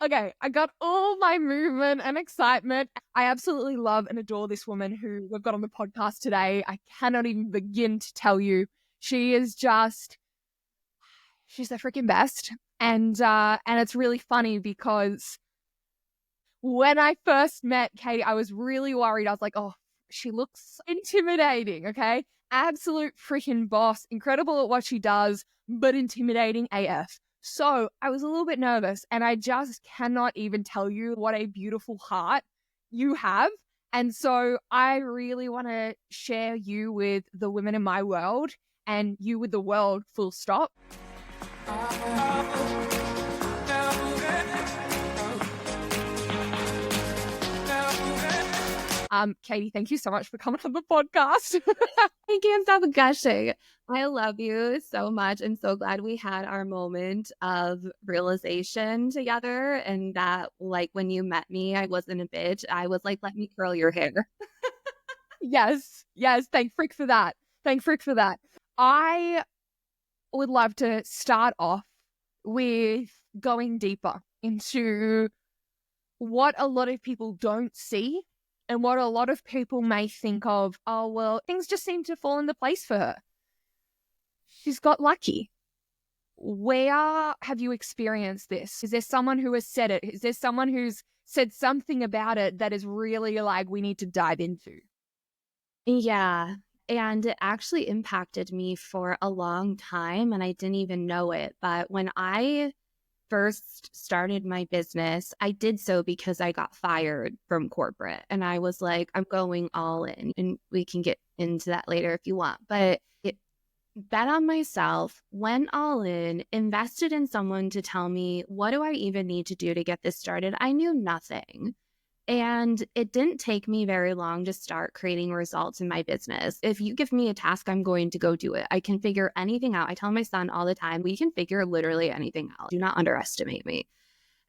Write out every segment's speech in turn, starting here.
Okay, I got all my movement and excitement. I absolutely love and adore this woman who we've got on the podcast today. I cannot even begin to tell you. She is just, she's the freaking best. And it's really funny because when I first met Kate, I was really worried. I was like, oh, she looks intimidating, okay? Absolute freaking boss, incredible at what she does, but intimidating AF. So I was a little bit nervous, and I just cannot even tell you what a beautiful heart you have. And so I really want to share you with the women in my world and you with the world, full stop. Katie, thank you so much for coming on the podcast. I can't stop gushing. I love you so much. I'm so glad we had our moment of realization together. And that, like, when you met me, I wasn't a bitch. I was like, let me curl your hair. Yes. Thank frick for that. I would love to start off with going deeper into what a lot of people don't see and what a lot of people may think of, oh, well, things just seem to fall into place for her. She's got lucky. Where have you experienced this? Is there someone who has said it? Is there someone who's said something about it that is really like we need to dive into? Yeah. And it actually impacted me for a long time and I didn't even know it. But when I first started my business, I did so because I got fired from corporate. And I was like, I'm going all in. And we can get into that later if you want. But it bet on myself, went all in, invested in someone to tell me, what do I even need to do to get this started? I knew nothing. And it didn't take me very long to start creating results in my business. If you give me a task, I'm going to go do it. I can figure anything out. I tell my son all the time, we can figure literally anything out. Do not underestimate me.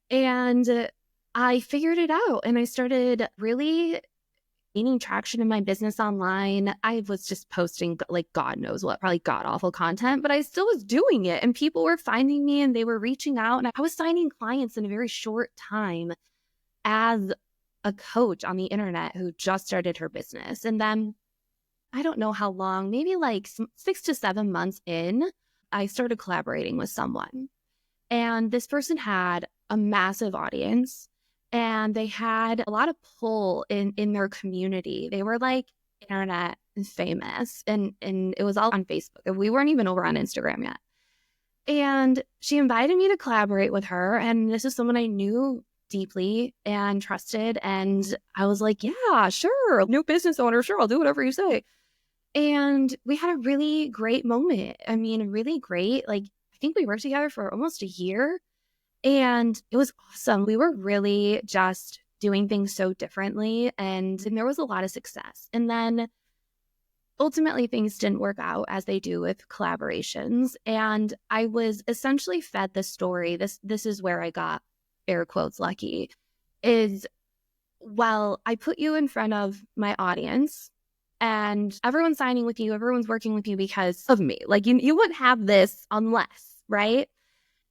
And I figured it out and I started really gaining traction in my business online. I was just posting like God knows what, probably god awful content, but I still was doing it and people were finding me and they were reaching out and I was signing clients in a very short time as a coach on the internet who just started her business. And then I don't know how long, maybe like 6 to 7 months in, I started collaborating with someone. And this person had a massive audience and they had a lot of pull in their community. They were like internet famous and it was all on Facebook. We weren't even over on Instagram yet. And she invited me to collaborate with her. And this is someone I knew deeply and trusted. And I was like, yeah, sure. New business owner. Sure. I'll do whatever you say. And we had a really great moment. I mean, really great. Like, I think we worked together for almost a year and it was awesome. We were really just doing things so differently and there was a lot of success. And then ultimately things didn't work out as they do with collaborations. And I was essentially fed the story. This is where I got air quotes lucky is, well, I put you in front of my audience and everyone's signing with you, everyone's working with you because of me. Like you wouldn't have this unless, right?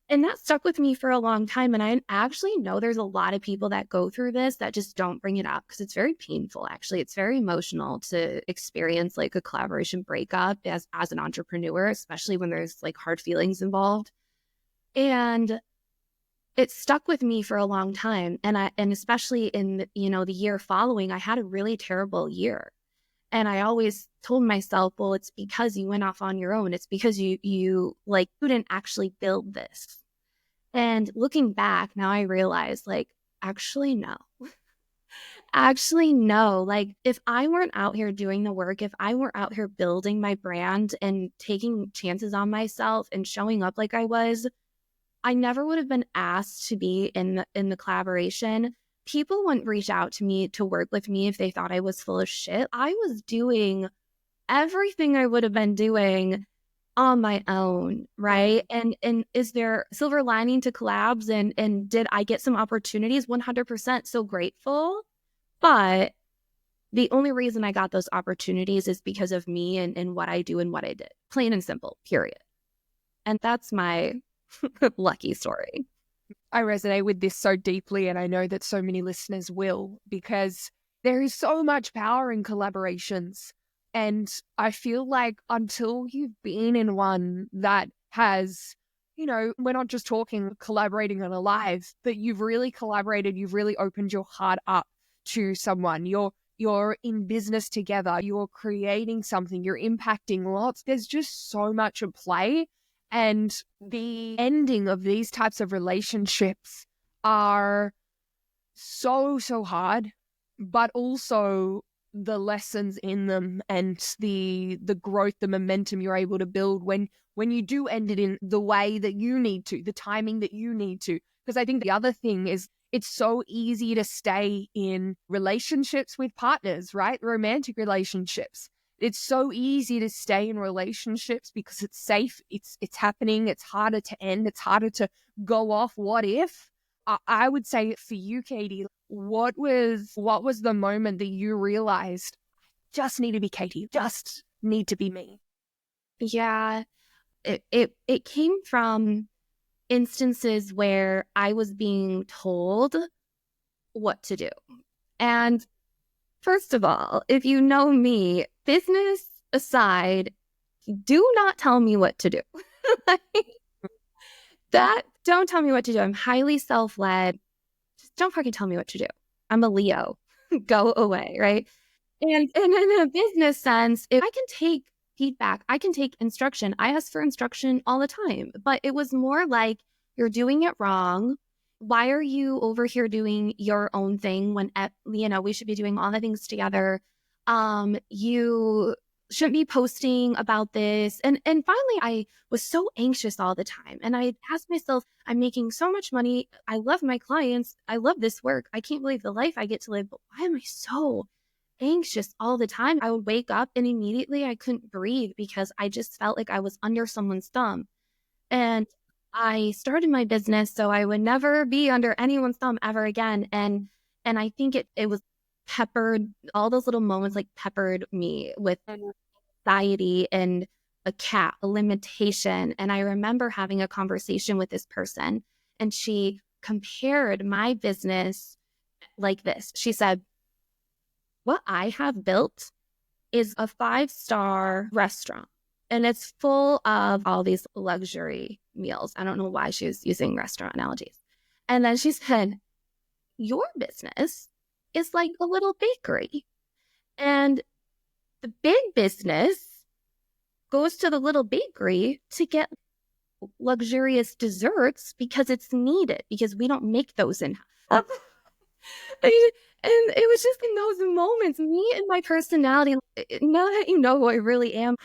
And that stuck with me for a long time. And I actually know there's a lot of people that go through this that just don't bring it up because it's very painful, actually. It's very emotional to experience like a collaboration breakup as an entrepreneur, especially when there's like hard feelings involved. And it stuck with me for a long time. And especially in, the year following, I had a really terrible year. And I always told myself, well, it's because you went off on your own. It's because you didn't actually build this. And looking back, now I realize, like, actually, no. Actually, no. Like, if I weren't out here doing the work, if I weren't out here building my brand and taking chances on myself and showing up like I was, I never would have been asked to be in the collaboration. People wouldn't reach out to me to work with me if they thought I was full of shit. I was doing everything I would have been doing on my own, right? And is there silver lining to collabs and did I get some opportunities? 100% so grateful. But the only reason I got those opportunities is because of me and what I do and what I did. Plain and simple, period. And that's my lucky story. I resonate with this so deeply, and I know that so many listeners will, because there is so much power in collaborations. And I feel like until you've been in one that has, we're not just talking collaborating on a live, but you've really collaborated, you've really opened your heart up to someone. You're in business together, you're creating something, you're impacting lots. There's just so much at play. And the ending of these types of relationships are so, so hard, but also the lessons in them and the growth, the momentum you're able to build when you do end it in the way that you need to, the timing that you need to. Because I think the other thing is it's so easy to stay in relationships with partners, right? Romantic relationships. It's so easy to stay in relationships because it's safe, it's happening, it's harder to end, it's harder to go off. What if? I would say for you, Katie, what was the moment that you realized just need to be Katie, just need to be me? Yeah, it came from instances where I was being told what to do. And first of all, if you know me, business aside, do not tell me what to do. Like, don't tell me what to do. I'm highly self-led. Just don't fucking tell me what to do. I'm a Leo. Go away, right? And in a business sense, if I can take feedback, I can take instruction. I ask for instruction all the time, but it was more like, you're doing it wrong. Why are you over here doing your own thing when, we should be doing all the things together? You shouldn't be posting about this. And finally, I was so anxious all the time. And I asked myself, I'm making so much money. I love my clients. I love this work. I can't believe the life I get to live. But why am I so anxious all the time? I would wake up and immediately I couldn't breathe because I just felt like I was under someone's thumb. And I started my business so I would never be under anyone's thumb ever again. And I think it was peppered, all those little moments like peppered me with anxiety and a limitation. And I remember having a conversation with this person, and she compared my business like this. She said, what I have built is a 5-star restaurant, and it's full of all these luxury meals. I don't know why she was using restaurant analogies. And then she said, your business is like a little bakery, and the big business goes to the little bakery to get luxurious desserts because it's needed, because we don't make those in house. And it was just in those moments, me and my personality, now that you know who I really am,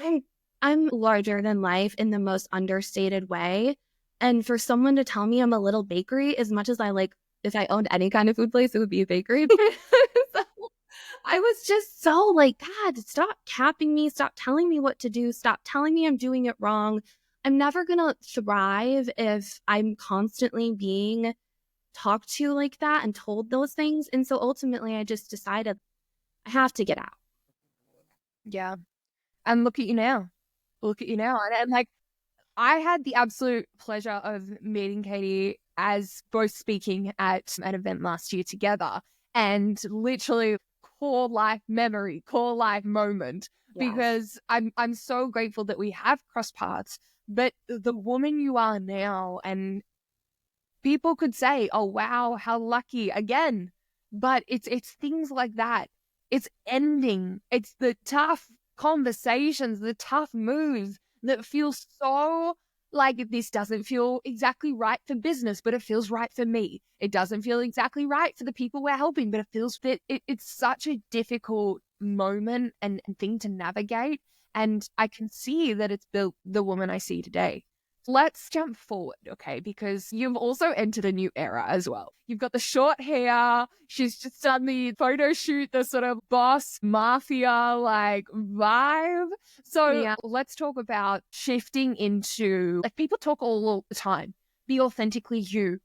I'm larger than life in the most understated way. And for someone to tell me I'm a little bakery, as much as I like, if I owned any kind of food place, it would be a bakery. So I was just so like, God, stop capping me. Stop telling me what to do. Stop telling me I'm doing it wrong. I'm never going to thrive if I'm constantly being talked to like that and told those things. And so ultimately, I just decided I have to get out. Yeah. And look at you now. Look at you now. And like, I had the absolute pleasure of meeting Katie as both speaking at an event last year together, and literally core life memory, core life moment, Yes. because I'm so grateful that we have crossed paths. But the woman you are now, and people could say, oh wow, how lucky again. But it's things like that. It's ending. It's the tough conversations, the tough moves that feel so like, this doesn't feel exactly right for business, but it feels right for me. It doesn't feel exactly right for the people we're helping, but it feels fit. It's such a difficult moment and thing to navigate. And I can see that it's built the woman I see today. Let's jump forward, okay? Because you've also entered a new era as well. You've got the short hair. She's just done the photo shoot, the sort of boss mafia like vibe. So Yeah. let's talk about shifting into, like, people talk all the time. Be authentically you,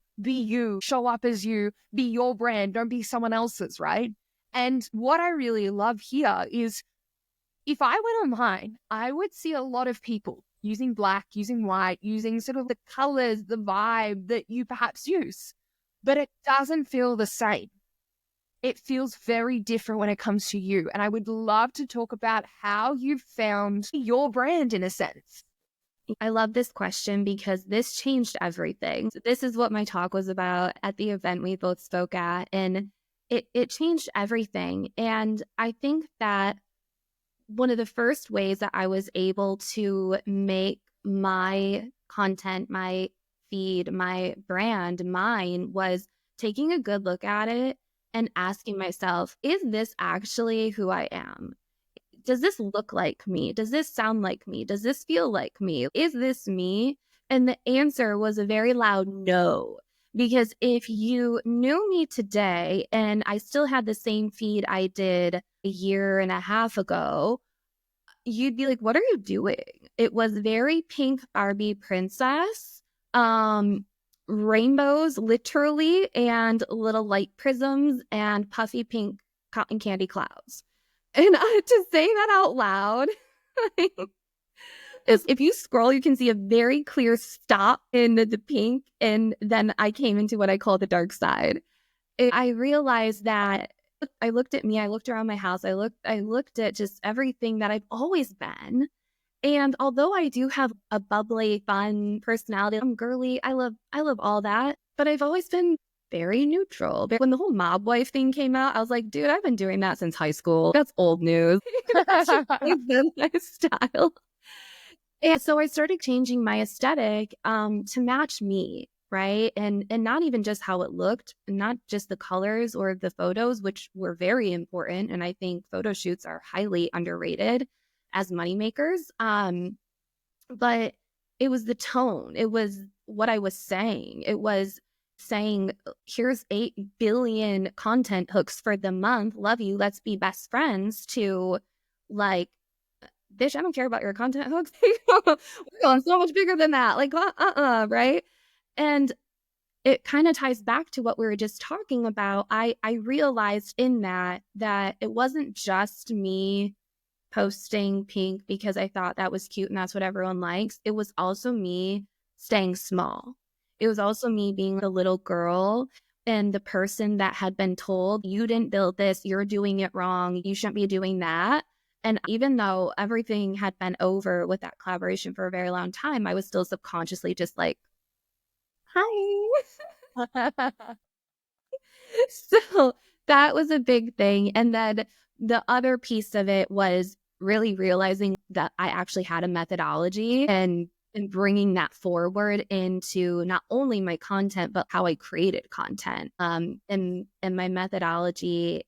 show up as you, be your brand, don't be someone else's, right? And what I really love here is, if I went online, I would see a lot of people using black, using white, using sort of the colors, the vibe that you perhaps use, but it doesn't feel the same. It feels very different when it comes to you. And I would love to talk about how you've found your brand in a sense. I love this question because this changed everything. This is what my talk was about at the event we both spoke at, and it changed everything. And I think that one of the first ways that I was able to make my content, my feed, my brand mine was taking a good look at it and asking myself, is this actually who I am? Does this look like me? Does this sound like me? Does this feel like me? Is this me? And the answer was a very loud no. Because if you knew me today and I still had the same feed I did a year and a half ago, you'd be like, what are you doing? It was very pink Barbie princess, rainbows literally, and little light prisms and puffy pink cotton candy clouds. And to say that out loud is, if you scroll, you can see a very clear stop in the pink. And then I came into what I call the dark side. I realized that I looked at me, I looked around my house, I looked at just everything that I've always been. And although I do have a bubbly, fun personality, I'm girly, I love all that, but I've always been very neutral. But when the whole mob wife thing came out, I was like, dude, I've been doing that since high school. That's old news. That's just my style. And so I started changing my aesthetic to match me, right? And not even just how it looked, not just the colors or the photos, which were very important. And I think photo shoots are highly underrated as moneymakers. But it was the tone. It was what I was saying. It was saying, here's 8 billion content hooks for the month. Love you. Let's be best friends, to like, bitch, I don't care about your content hooks. We're going so much bigger than that. Like, right? And it kind of ties back to what we were just talking about. I realized in that it wasn't just me posting pink because I thought that was cute and that's what everyone likes. It was also me staying small. It was also me being a little girl and the person that had been told, you didn't build this, you're doing it wrong, you shouldn't be doing that. And even though everything had been over with that collaboration for a very long time, I was still subconsciously just like, hi. So that was a big thing. And then the other piece of it was really realizing that I actually had a methodology, and bringing that forward into not only my content, but how I created content. And my methodology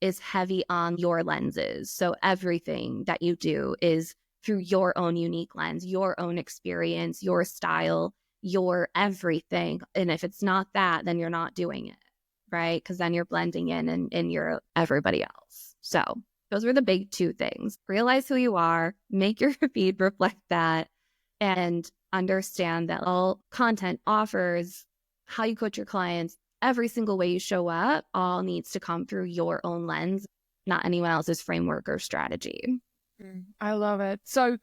is heavy on your lenses. So everything that you do is through your own unique lens, your own experience, your style, your everything. And if it's not that, then you're not doing it, right? Because then you're blending in and you're everybody else. So those were the big 2 things. Realize who you are, make your feed reflect that, and understand that all content, offers, how you coach your clients, every single way you show up, all needs to come through your own lens, not anyone else's framework or strategy. I love it. So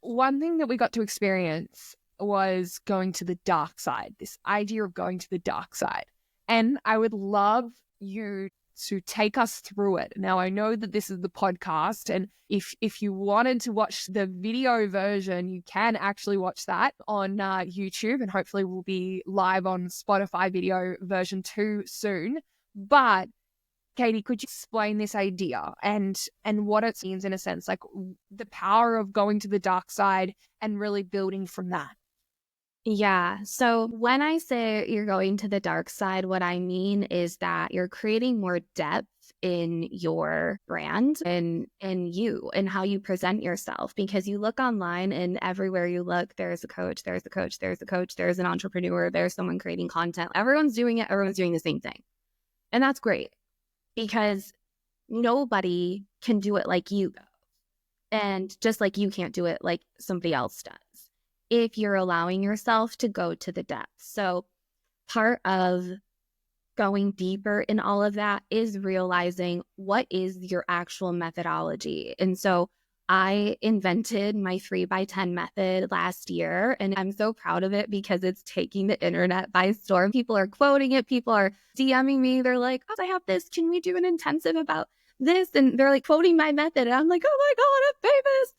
one thing that we got to experience was going to the dark side, this idea of going to the dark side. And I would love you to take us through it. Now, I know that this is the podcast, and if you wanted to watch the video version, you can actually watch that on YouTube, and hopefully we'll be live on Spotify video version 2 soon. But Kati, could you explain this idea and what it means, in a sense, like the power of going to the dark side and really building from that? Yeah. So when I say you're going to the dark side, what I mean is that you're creating more depth in your brand and you and how you present yourself, because you look online and everywhere you look, there's a coach, there's a coach, there's a coach, there's an entrepreneur, there's someone creating content. Everyone's doing it. Everyone's doing the same thing. And that's great, because nobody can do it like you go. And just like you can't do it like somebody else does, if you're allowing yourself to go to the depths. So part of going deeper in all of that is realizing what is your actual methodology. And so I invented my 3x10 method last year, and I'm so proud of it because it's taking the internet by storm. People are quoting it. People are DMing me. They're like, oh, I have this. Can we do an intensive about this? And they're like quoting my method. And I'm like, oh my God, I'm famous.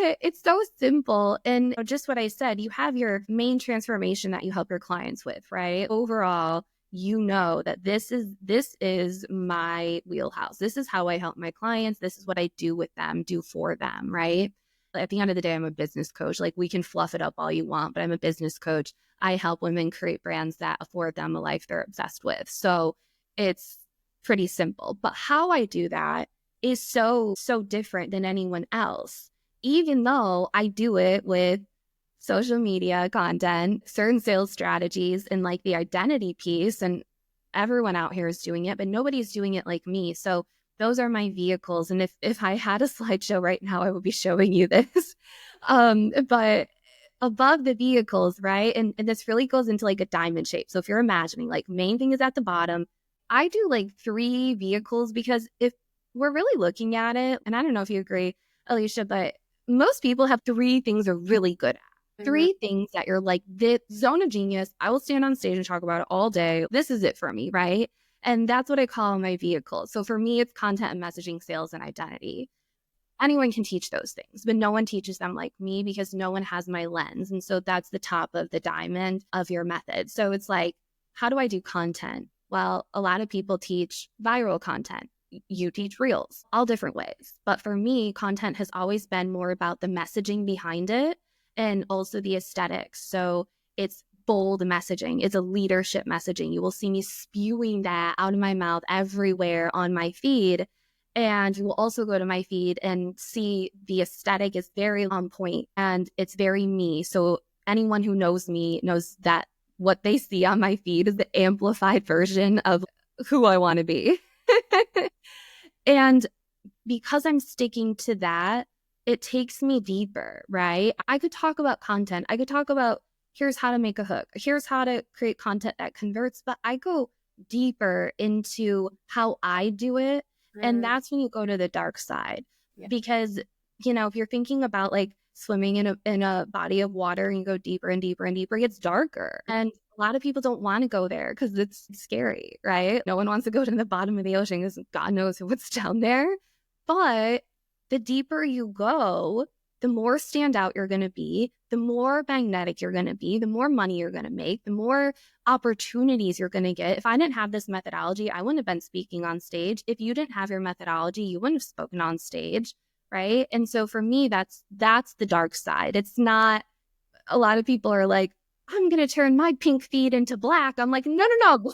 But it's so simple. And just what I said, you have your main transformation that you help your clients with, right? Overall, you know that this is my wheelhouse. This is how I help my clients. This is what I do with them, do for them, right? At the end of the day, I'm a business coach. Like, we can fluff it up all you want, but I'm a business coach. I help women create brands that afford them a life they're obsessed with. So it's pretty simple. But how I do that is so different than anyone else, even though I do it with social media content, certain sales strategies, and like the identity piece. And everyone out here is doing it, but nobody's doing it like me. So those are my vehicles. And if I had a slideshow right now, I would be showing you this. But above the vehicles, right? And this really goes into like a diamond shape. So if you're imagining, like, main thing is at the bottom, I do like 3 vehicles, because if we're really looking at it, and I don't know if you agree, Alicia, but most people have 3 things they're really good at. 3 things that you're like, this zone of genius, I will stand on stage and talk about it all day. This is it for me, right? And that's what I call my vehicle. So for me, it's content and messaging, sales, and identity. Anyone can teach those things, but no one teaches them like me, because no one has my lens. And so that's the top of the diamond of your method. So it's like, how do I do content? Well, a lot of people teach viral content. You teach reels, all different ways. But for me, content has always been more about the messaging behind it, and also the aesthetics. So it's bold messaging. It's a leadership messaging. You will see me spewing that out of my mouth everywhere on my feed. And you will also go to my feed and see the aesthetic is very on point and it's very me. So anyone who knows me knows that what they see on my feed is the amplified version of who I want to be. And because I'm sticking to that, it takes me deeper, right? I could talk about content. I could talk about, here's how to make a hook. Here's how to create content that converts. But I go deeper into how I do it. And that's when you go to the dark side. Yeah. Because, if you're thinking about like swimming in a body of water and you go deeper and deeper and deeper, it gets darker. And a lot of people don't want to go there because it's scary, right? No one wants to go to the bottom of the ocean because God knows what's down there. But the deeper you go, the more standout you're going to be, the more magnetic you're going to be, the more money you're going to make, the more opportunities you're going to get. If I didn't have this methodology, I wouldn't have been speaking on stage. If you didn't have your methodology, you wouldn't have spoken on stage, right? And so for me, that's the dark side. It's not, a lot of people are like, I'm going to turn my pink feed into black. I'm like, no.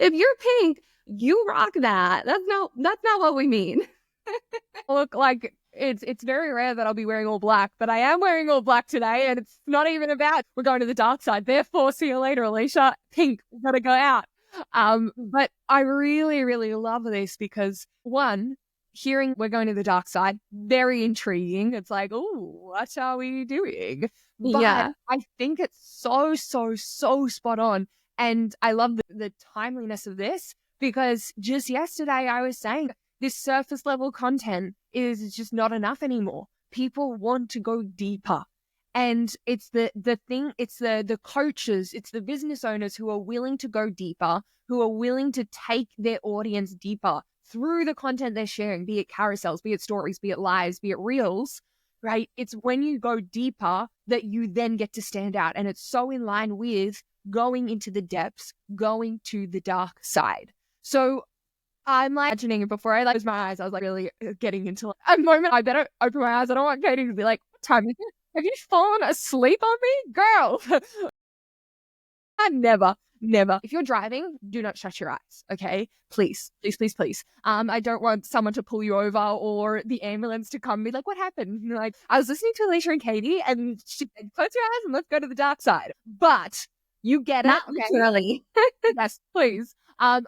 If you're pink, you rock that. That's not what we mean. Look, like, it's very rare that I'll be wearing all black, but I am wearing all black today, and it's not even about we're going to the dark side. Therefore, see you later, Alicia. Pink, we've got to go out. But I really, really love this because, one, hearing we're going to the dark side, very intriguing. It's like, oh, what are we doing? But yeah, I think it's so spot on. And I love the timeliness of this, because just yesterday I was saying this surface level content is just not enough anymore. People want to go deeper. And it's the coaches, it's the business owners who are willing to go deeper, who are willing to take their audience deeper through the content they're sharing, be it carousels, be it stories, be it lives, be it reels, right? It's when you go deeper that you then get to stand out. And it's so in line with going into the depths, going to the dark side. So I'm like imagining it before I closed my eyes. I was like really getting into a moment. I better open my eyes. I don't want Katie to be like, what time is it? Have you fallen asleep on me? Girl. Never. If you're driving, do not shut your eyes. Okay. Please. I don't want someone to pull you over or the ambulance to come and be like, what happened? And like, I was listening to Alicia and Katie and she said, close your eyes and let's go to the dark side. But you get Not it. Not literally. Okay? Yes, please.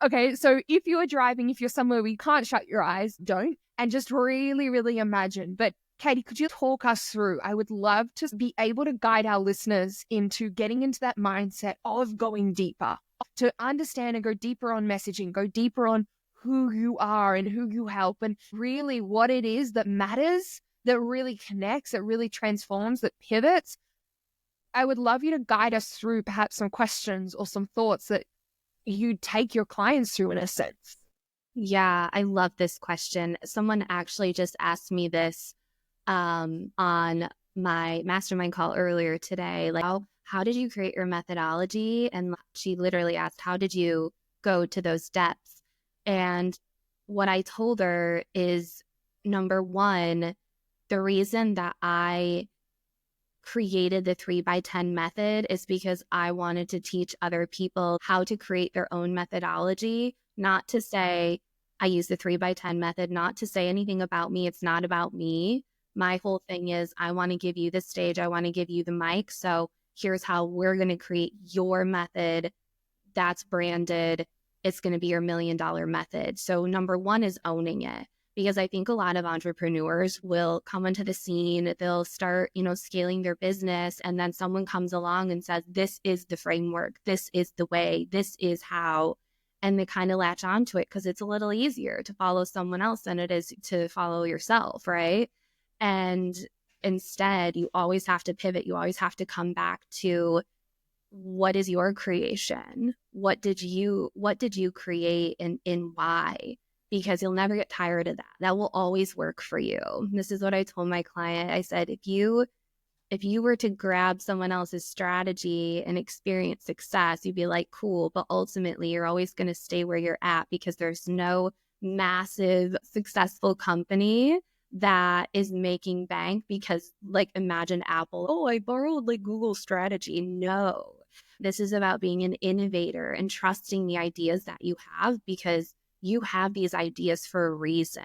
Okay, so if you are driving, if you're somewhere where you can't shut your eyes, don't. And just really, really imagine. But Katie, could you talk us through? I would love to be able to guide our listeners into getting into that mindset of going deeper, to understand and go deeper on messaging, go deeper on who you are and who you help and really what it is that matters, that really connects, that really transforms, that pivots. I would love you to guide us through perhaps some questions or some thoughts that you take your clients through in a sense. Yeah, I love this question. Someone actually just asked me this on my mastermind call earlier today. Like, how did you create your methodology? And she literally asked, how did you go to those depths? And what I told her is, number one, the reason that I created the 3x10 method is because I wanted to teach other people how to create their own methodology, not to say I use the 3x10 method, not to say anything about me. It's not about me. My whole thing is I want to give you the stage. I want to give you the mic. So here's how we're going to create your method that's branded. It's going to be your $1 million method. So number one is owning it. Because I think a lot of entrepreneurs will come into the scene, they'll start, scaling their business, and then someone comes along and says, this is the framework, this is the way, this is how, and they kind of latch onto it because it's a little easier to follow someone else than it is to follow yourself, right? And instead, you always have to pivot. You always have to come back to, what is your creation? What did you create, and why? Because you'll never get tired of that. That will always work for you. This is what I told my client. I said, if you were to grab someone else's strategy and experience success, you'd be like, cool, but ultimately you're always going to stay where you're at because there's no massive successful company that is making bank because, like, imagine Apple, oh, I borrowed like Google's strategy. No, this is about being an innovator and trusting the ideas that you have because you have these ideas for a reason.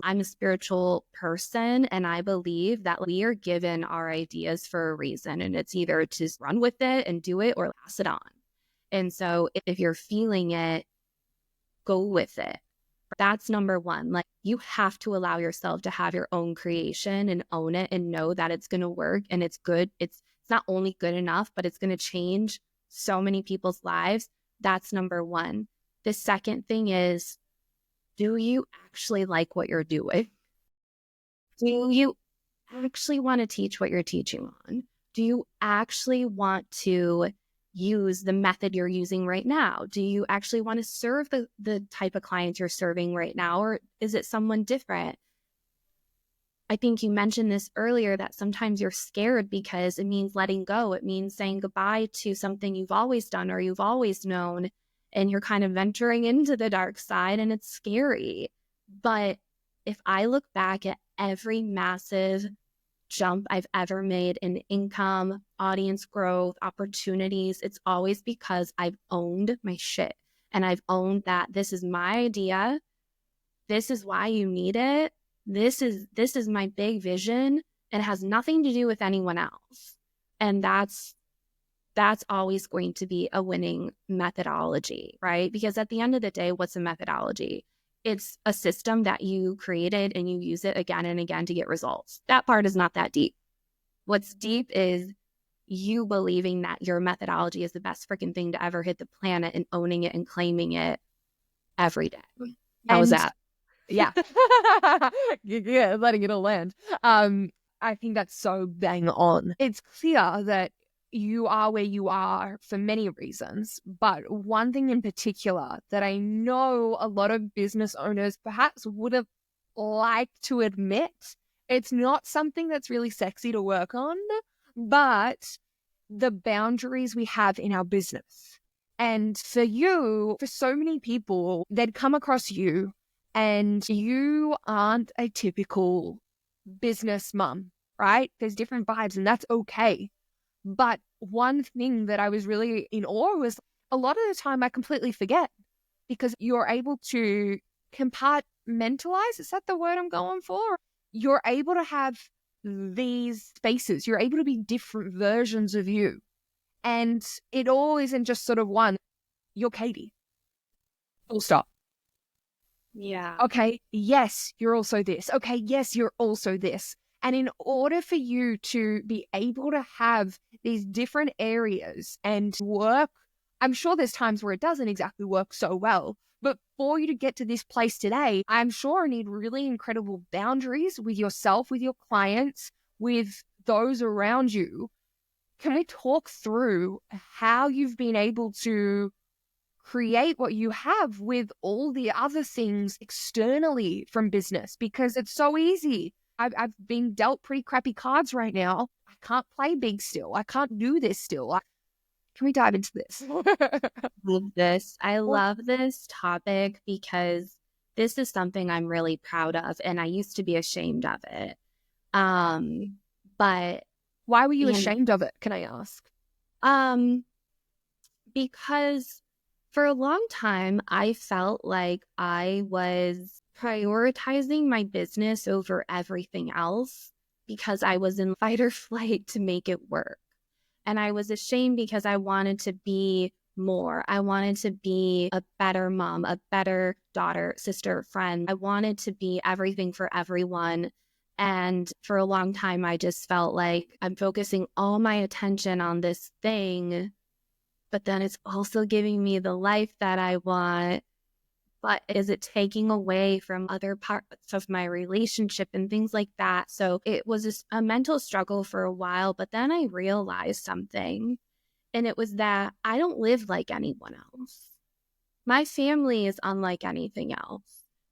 I'm a spiritual person, and I believe that we are given our ideas for a reason, and it's either to run with it and do it or pass it on. And so if you're feeling it, go with it. That's number one. Like, you have to allow yourself to have your own creation and own it and know that it's going to work and it's good. It's not only good enough, but it's going to change so many people's lives. That's number one. The second thing is, do you actually like what you're doing? Do you actually want to teach what you're teaching on? Do you actually want to use the method you're using right now? Do you actually want to serve the type of clients you're serving right now? Or is it someone different? I think you mentioned this earlier, that sometimes you're scared because it means letting go. It means saying goodbye to something you've always done or you've always known, and you're kind of venturing into the dark side, and it's scary. But if I look back at every massive jump I've ever made in income, audience growth, opportunities, it's always because I've owned my shit. And I've owned that this is my idea. This is why you need it. This is my big vision. It has nothing to do with anyone else. And that's always going to be a winning methodology, right? Because at the end of the day, what's a methodology? It's a system that you created and you use it again and again to get results. That part is not that deep. What's deep is you believing that your methodology is the best freaking thing to ever hit the planet and owning it and claiming it every day. How was that? Yeah. Yeah, letting it all land. I think that's so bang on. It's clear that you are where you are for many reasons, but one thing in particular that I know a lot of business owners perhaps would have liked to admit, it's not something that's really sexy to work on, but the boundaries we have in our business. And for you, for so many people, they'd come across you and you aren't a typical business mum, right? There's different vibes and that's okay. But one thing that I was really in awe was a lot of the time I completely forget because you're able to compartmentalize. Is that the word I'm going for? You're able to have these spaces. You're able to be different versions of you. And it all isn't just sort of one. You're Katie. Full stop. Yeah. Okay, yes, you're also this. Okay, yes, you're also this. And in order for you to be able to have these different areas and work I'm sure there's times where it doesn't exactly work so well. But for you to get to this place today, I'm sure you need really incredible boundaries with yourself, with your clients, with those around you. Can we talk through how you've been able to create what you have with all the other things externally from business? Because it's so easy. I've been dealt pretty crappy cards right now. I can't play big still. I can't do this still. Can we dive into this? I love this topic because this is something I'm really proud of, and I used to be ashamed of it. But why were you ashamed of it? Can I ask? Because for a long time, I felt like I was prioritizing my business over everything else because I was in fight or flight to make it work. And I was ashamed because I wanted to be more. I wanted to be a better mom, a better daughter, sister, friend. I wanted to be everything for everyone. And for a long time, I just felt like I'm focusing all my attention on this thing, but then it's also giving me the life that I want. But is it taking away from other parts of my relationship and things like that? So it was just a mental struggle for a while, but then I realized something, and it was that I don't live like anyone else. My family is unlike anything else.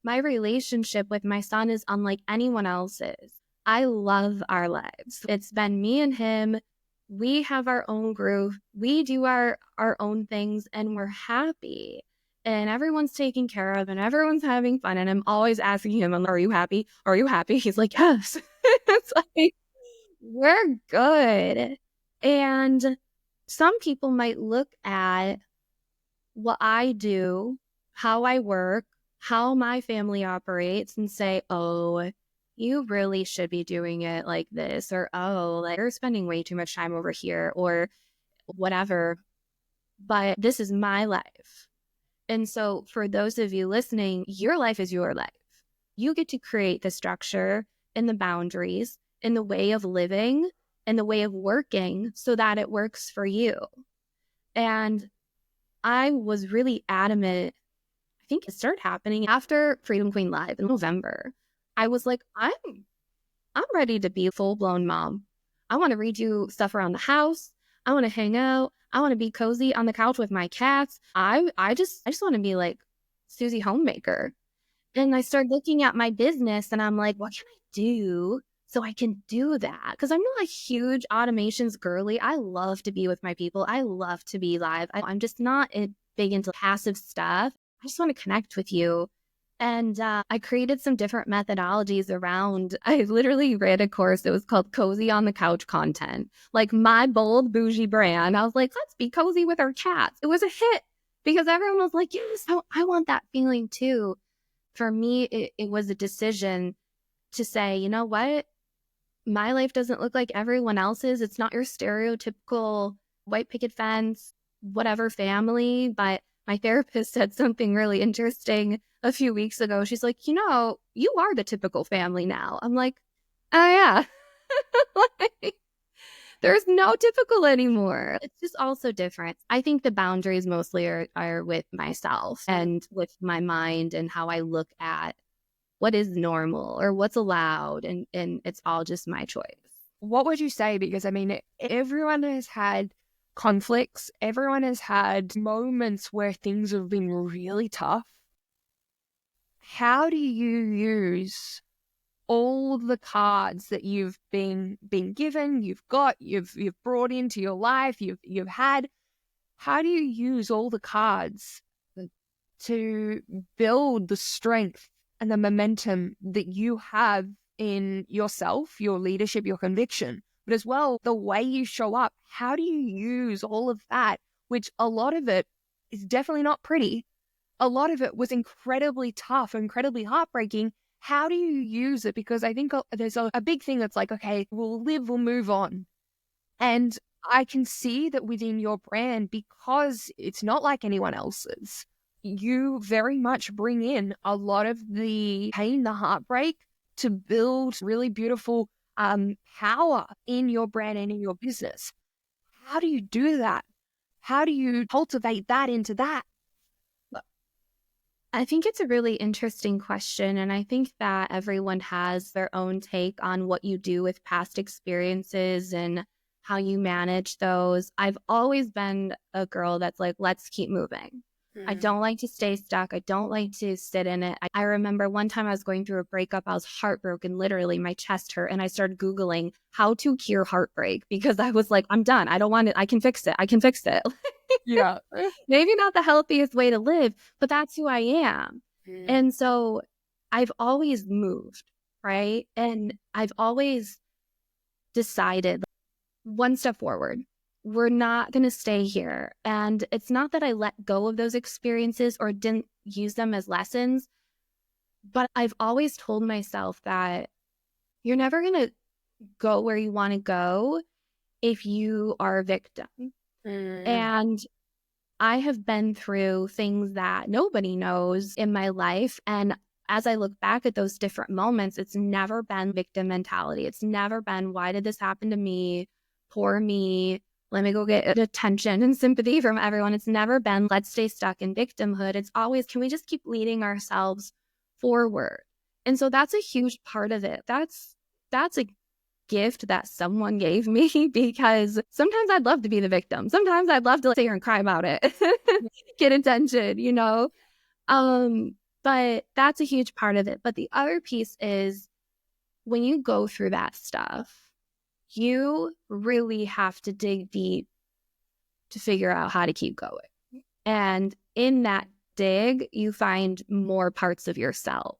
My relationship with my son is unlike anyone else's. I love our lives. It's been me and him. We have our own groove. We do our own things, and we're happy. And everyone's taken care of, and everyone's having fun. And I'm always asking him, are you happy? Are you happy? He's like, yes. It's like, we're good. And some people might look at what I do, how I work, how my family operates, and say, oh, you really should be doing it like this, or oh, like you're spending way too much time over here, or whatever. But this is my life. And so for those of you listening, your life is your life. You get to create the structure and the boundaries and the way of living and the way of working so that it works for you. And I was really adamant. I think it started happening after Freedom Queen Live in November. I was like, I'm ready to be a full-blown mom. I want to redo stuff around the house. I want to hang out. I want to be cozy on the couch with my cats. I just want to be like Susie Homemaker. And I started looking at my business and I'm like, what can I do so I can do that? Because I'm not a huge automations girly. I love to be with my people. I love to be live. I'm just not big into passive stuff. I just want to connect with you. And I created some different methodologies around, I literally read a course that was called Cozy on the Couch Content, like my bold bougie brand. I was like, let's be cozy with our cats. It was a hit because everyone was like, yes, I want that feeling too. For me, it was a decision to say, you know what? My life doesn't look like everyone else's. It's not your stereotypical white picket fence, whatever family. But my therapist said something really interesting a few weeks ago. She's like, you are the typical family now. I'm like, oh yeah. Like, there's no typical anymore. It's just also different. I think the boundaries mostly are with myself and with my mind and how I look at what is normal or what's allowed. And it's all just my choice. What would you say? Because I mean, everyone has had conflicts. Everyone has had moments where things have been really tough. How do you use all the cards that you've been given, you've brought into your life, you've had? How do you use all the cards to build the strength and the momentum that you have in yourself, your leadership, your conviction, but as well the way you show up? How do you use all of that, which a lot of it is definitely not pretty? A lot of it was incredibly tough, incredibly heartbreaking. How do you use it? Because I think there's a big thing that's like, okay, we'll move on. And I can see that within your brand, because it's not like anyone else's, you very much bring in a lot of the pain, the heartbreak to build really beautiful power in your brand and in your business. How do you do that? How do you cultivate that into that? I think it's a really interesting question. And I think that everyone has their own take on what you do with past experiences and how you manage those. I've always been a girl that's like, let's keep moving. I don't like to stay stuck. I don't like to sit in it. I remember one time I was going through a breakup. I was heartbroken, literally, my chest hurt. And I started Googling how to cure heartbreak because I was like, I'm done. I don't want it. I can fix it. I can fix it. Yeah. Maybe not the healthiest way to live, but that's who I am. And so I've always moved, right? And I've always decided one step forward. We're not going to stay here. And it's not that I let go of those experiences or didn't use them as lessons, but I've always told myself that you're never going to go where you want to go if you are a victim. And I have been through things that nobody knows in my life. And as I look back at those different moments, it's never been victim mentality. It's never been, why did this happen to me? Poor me. Let me go get attention and sympathy from everyone. It's never been, let's stay stuck in victimhood. It's always, can we just keep leading ourselves forward? And so that's a huge part of it. That's a gift that someone gave me because sometimes I'd love to be the victim. Sometimes I'd love to sit here and cry about it, get attention, you know? But that's a huge part of it. But the other piece is when you go through that stuff, you really have to dig deep to figure out how to keep going. And in that dig, you find more parts of yourself.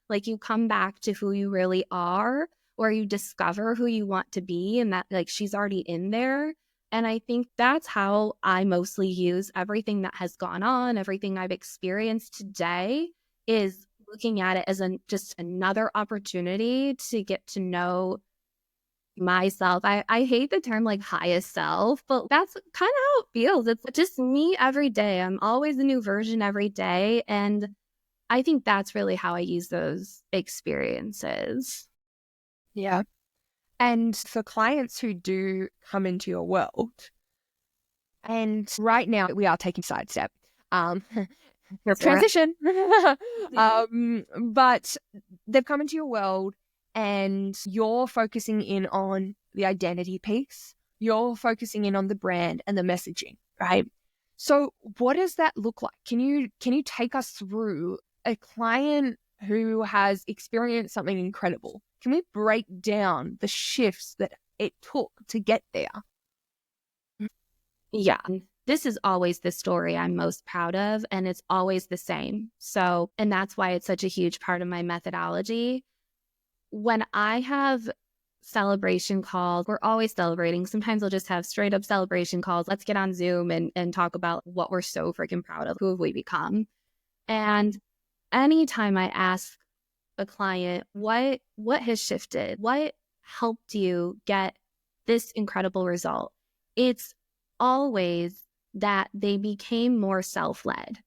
Like you come back to who you really are, or you discover who you want to be, and that like she's already in there. And I think that's how I mostly use everything that has gone on, everything I've experienced today is looking at it as just another opportunity to get to know myself. I hate the term like highest self, but that's kind of how it feels. It's just me every day. I'm always a new version every day. And I think that's really how I use those experiences. Yeah. And for clients who do come into your world, and right now we are taking sidestep. Transition. But they've come into your world and you're focusing in on the identity piece. You're focusing in on the brand and the messaging, right? So what does that look like? Can you take us through a client who has experienced something incredible? Can we break down the shifts that it took to get there? Yeah. This is always the story I'm most proud of, and it's always the same. So, and that's why it's such a huge part of my methodology. When I have celebration calls, we're always celebrating. Sometimes I'll just have straight up celebration calls. Let's get on Zoom and talk about what we're so freaking proud of. Who have we become? And anytime I ask a client, what has shifted? What helped you get this incredible result? It's always that they became more self-led.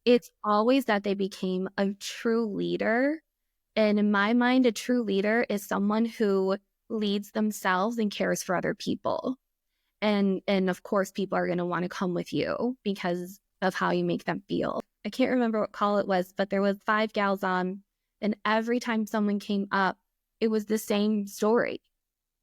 It's always that they became a true leader. And in my mind, a true leader is someone who leads themselves and cares for other people. And of course, people are going to want to come with you because of how you make them feel. I can't remember what call it was, but there was 5 gals on, and every time someone came up, it was the same story.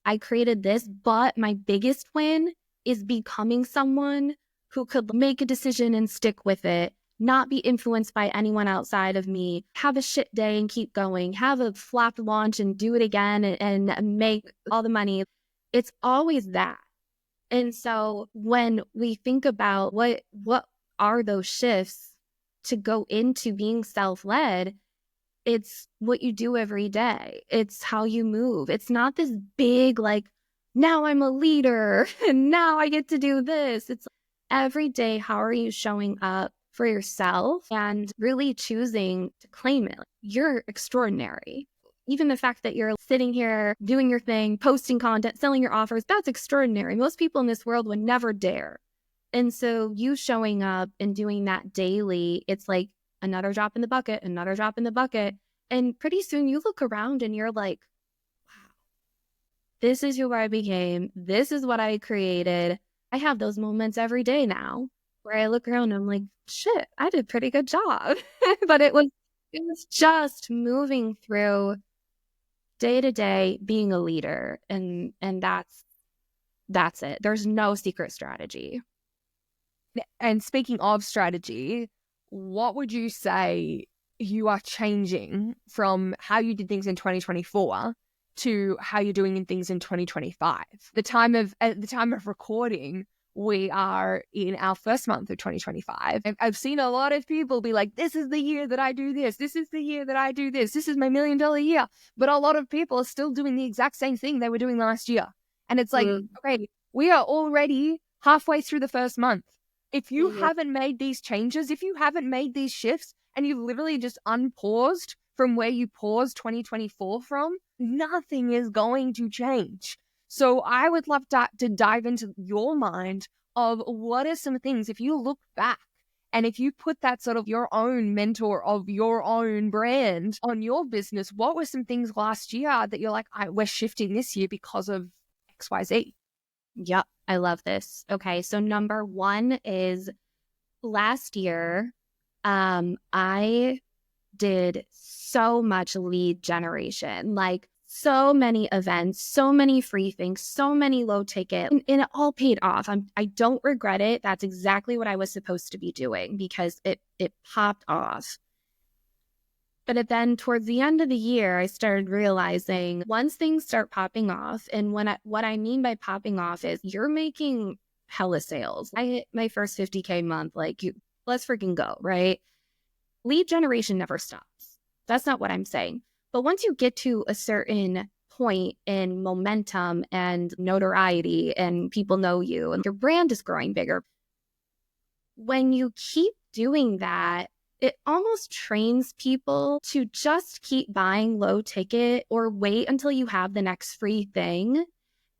I created this, but my biggest win is becoming someone who could make a decision and stick with it, not be influenced by anyone outside of me, have a shit day and keep going, have a flop launch and do it again and make all the money. It's always that. And so when we think about what are those shifts to go into being self-led, it's what you do every day. It's how you move. It's not this big, like, now I'm a leader and now I get to do this. It's every day, how are you showing up for yourself and really choosing to claim it? You're extraordinary. Even the fact that you're sitting here doing your thing, posting content, selling your offers, that's extraordinary. Most people in this world would never dare. And so you showing up and doing that daily, it's like another drop in the bucket, another drop in the bucket. And pretty soon you look around and you're like, wow, this is who I became. This is what I created. I have those moments every day now where I look around and I'm like, shit, I did a pretty good job. But it was just moving through day to day, being a leader. And that's it. There's no secret strategy. And speaking of strategy, what would you say you are changing from how you did things in 2024 to how you're doing things in 2025? At the time of recording, we are in our first month of 2025. I've seen a lot of people be like, this is the year that I do this. This is the year that I do this. This is my $1 million year. But a lot of people are still doing the exact same thing they were doing last year. And it's like, okay, we are already halfway through the first month. If you haven't made these changes, if you haven't made these shifts, and you've literally just unpaused from where you paused 2024 from, nothing is going to change. So I would love to dive into your mind of what are some things, if you look back and if you put that sort of your own mentor of your own brand on your business, what were some things last year that you're like, we're shifting this year because of XYZ? Yep, I love this. Okay, so number one is last year, I did so much lead generation, like so many events, so many free things, so many low ticket, and it all paid off. I don't regret it. That's exactly what I was supposed to be doing because it popped off. But then towards the end of the year, I started realizing once things start popping off, and what I mean by popping off is you're making hella sales. I hit my first 50K month, let's freaking go, right? Lead generation never stops. That's not what I'm saying. But once you get to a certain point in momentum and notoriety and people know you and your brand is growing bigger, when you keep doing that, it almost trains people to just keep buying low ticket or wait until you have the next free thing.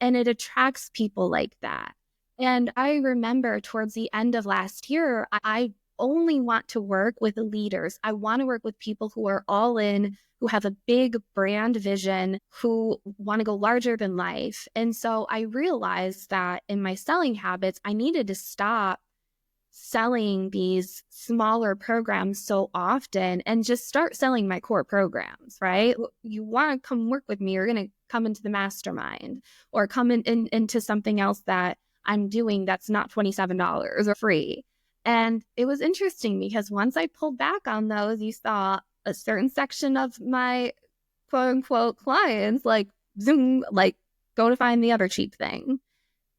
And it attracts people like that. And I remember towards the end of last year, I only want to work with leaders. I want to work with people who are all in, who have a big brand vision, who want to go larger than life. And so I realized that in my selling habits, I needed to stop selling these smaller programs so often and just start selling my core programs, right? You want to come work with me, you're going to come into the mastermind or come into something else that I'm doing that's not $27 or free. And it was interesting because once I pulled back on those, you saw a certain section of my quote unquote clients like zoom, like go to find the other cheap thing.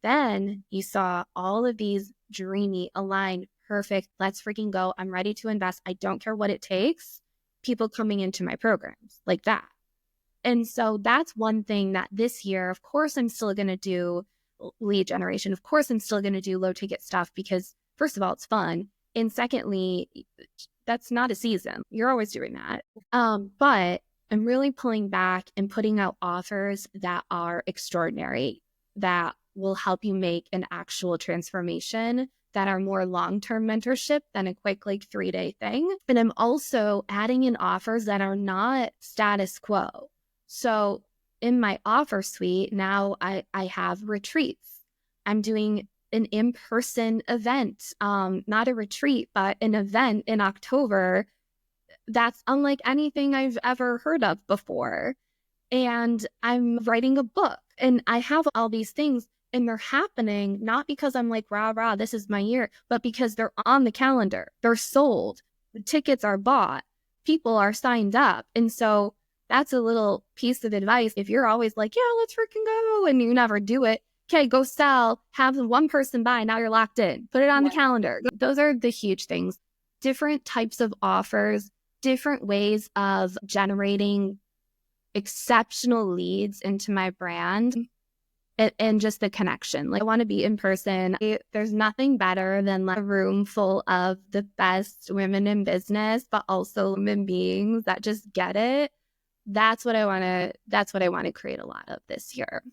Then you saw all of these dreamy, aligned, perfect, let's freaking go. I'm ready to invest. I don't care what it takes. People coming into my programs like that. And so that's one thing that this year, of course, I'm still going to do lead generation. Of course, I'm still going to do low ticket stuff because first of all, it's fun. And secondly, that's not a season. You're always doing that. But I'm really pulling back and putting out offers that are extraordinary, that will help you make an actual transformation, that are more long-term mentorship than a quick 3-day thing. And I'm also adding in offers that are not status quo. So in my offer suite, now I have retreats. I'm doing an in-person event, not a retreat, but an event in October that's unlike anything I've ever heard of before. And I'm writing a book and I have all these things. And they're happening not because I'm like, rah, rah, this is my year, but because they're on the calendar. They're sold. The tickets are bought. People are signed up. And so that's a little piece of advice. If you're always like, yeah, let's freaking go, and you never do it, okay, go sell, have one person buy. Now you're locked in. Put it on the calendar. Those are the huge things. Different types of offers, different ways of generating exceptional leads into my brand. And just the connection. I want to be in person. There's nothing better than a room full of the best women in business, but also human beings that just get it. That's what I want to create a lot of this year.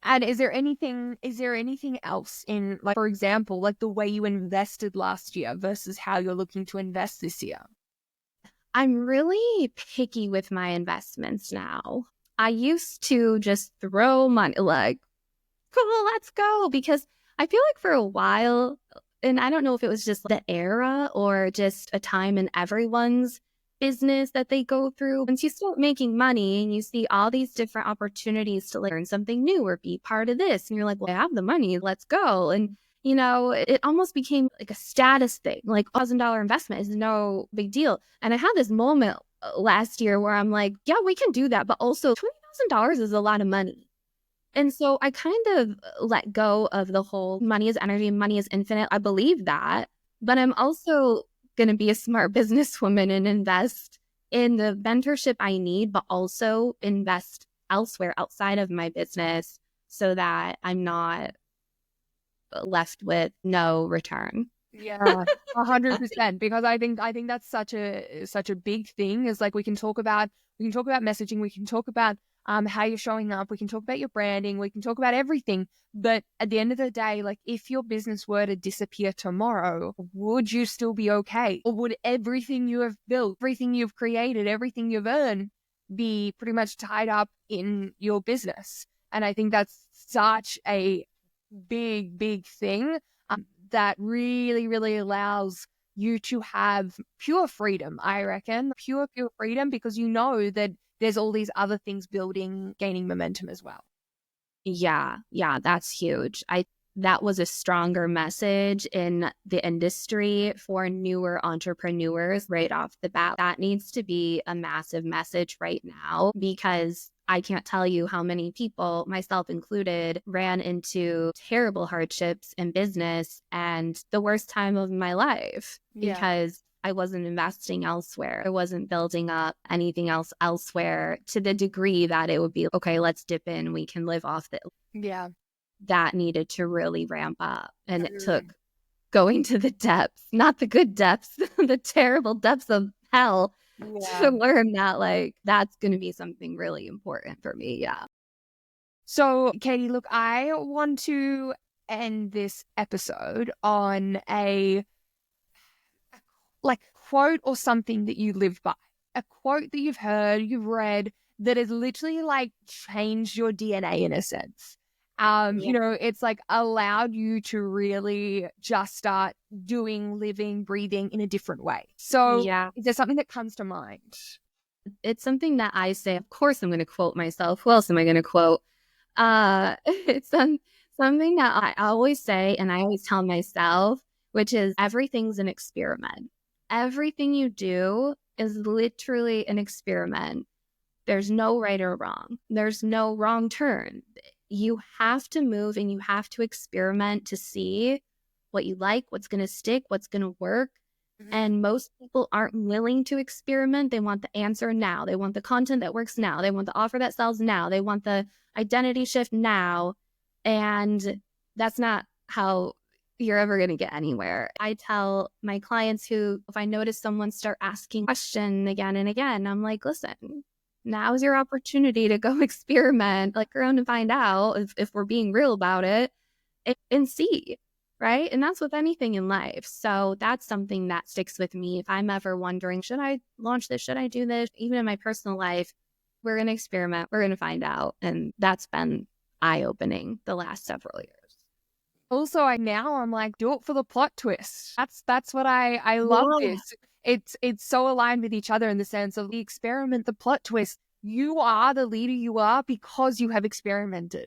And is there anything else in, for example, the way you invested last year versus how you're looking to invest this year? I'm really picky with my investments now. I used to just throw money cool, let's go, because I feel like for a while, and I don't know if it was just the era or just a time in everyone's business that they go through. Once you start making money and you see all these different opportunities to learn something new or be part of this, and you're like, well, I have the money, let's go. And it almost became like a status thing, like $1,000 investment is no big deal. And I had this moment last year where I'm like, yeah, we can do that. But also $20,000 is a lot of money. And so I kind of let go of the whole money is energy, money is infinite. I believe that, but I'm also going to be a smart businesswoman and invest in the mentorship I need, but also invest elsewhere outside of my business so that I'm not left with no return. Yeah, 100%. Because I think that's such a big thing. Is like we can talk about messaging, we can talk about how you're showing up, we can talk about your branding, we can talk about everything. But at the end of the day, like if your business were to disappear tomorrow, would you still be okay? Or would everything you have built, everything you've created, everything you've earned be pretty much tied up in your business? And I think that's such a big, big thing that really, really allows you to have pure freedom, I reckon. Pure freedom, because you know that there's all these other things building, gaining momentum as well. Yeah, that's huge. That was a stronger message in the industry for newer entrepreneurs right off the bat. That needs to be a massive message right now because I can't tell you how many people, myself included, ran into terrible hardships in business and the worst time of my life because I wasn't investing elsewhere. I wasn't building up anything else elsewhere to the degree that it would be, okay, let's dip in. We can live off this. Yeah. That needed to really ramp up. And it took going to the depths, not the good depths, the terrible depths of hell to learn that, like, that's going to be something really important for me. Yeah. So, Katie, look, I want to end this episode on a like quote or something that you live by, a quote that you've heard, you've read, that has literally like changed your DNA in a sense. It's like allowed you to really just start doing, living, breathing in a different way. So is there something that comes to mind? It's something that I say, of course, I'm going to quote myself. Who else am I going to quote? It's something that I always say, and I always tell myself, which is everything's an experiment. Everything you do is literally an experiment. There's no right or wrong. There's no wrong turn. You have to move and you have to experiment to see what you like, what's going to stick, what's going to work. And most people aren't willing to experiment. They want the answer now. They want the content that works now. They want the offer that sells now. They want the identity shift now. And that's not how you're ever going to get anywhere. I tell my clients who, if I notice someone start asking question again and again, I'm like, listen, now's your opportunity to go experiment, like around and find out if we're being real about it and see. Right. And that's with anything in life. So that's something that sticks with me. If I'm ever wondering, should I launch this? Should I do this? Even in my personal life, we're going to experiment. We're going to find out. And that's been eye-opening the last several years. Also, I'm like, do it for the plot twist. That's what I love this. It's so aligned with each other in the sense of the experiment, the plot twist. You are the leader you are because you have experimented.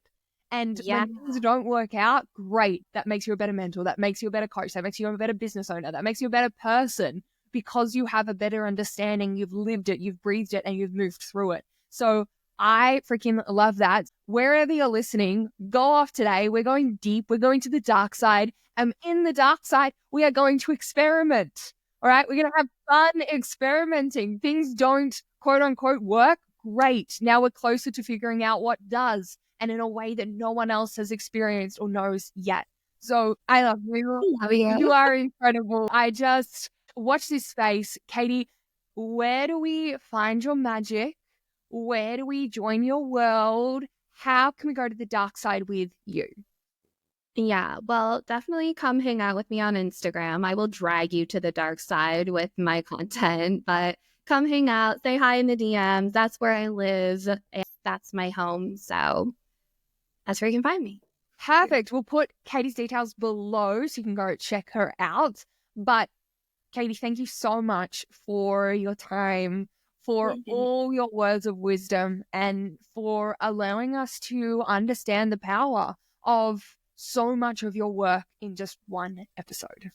And when things don't work out, great. That makes you a better mentor. That makes you a better coach. That makes you a better business owner. That makes you a better person because you have a better understanding. You've lived it, you've breathed it, and you've moved through it. So I freaking love that. Wherever you're listening, go off today. We're going deep. We're going to the dark side. And in the dark side, we are going to experiment. All right. We're going to have fun experimenting. Things don't quote unquote work. Great. Now we're closer to figuring out what does, and in a way that no one else has experienced or knows yet. So I love you. I love you. You are incredible. I just watch this space. Katie, where do we find your magic? Where do we join your world? How can we go to the dark side with you? Yeah, well, definitely come hang out with me on Instagram. I will drag you to the dark side with my content, but come hang out, say hi in the DMs. That's where I live, and that's my home. So that's where you can find me. Perfect. We'll put Katie's details below so you can go check her out. But Katie, thank you so much for your time, for all your words of wisdom, and for allowing us to understand the power of so much of your work in just one episode.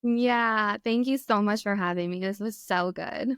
Yeah, thank you so much for having me. This was so good.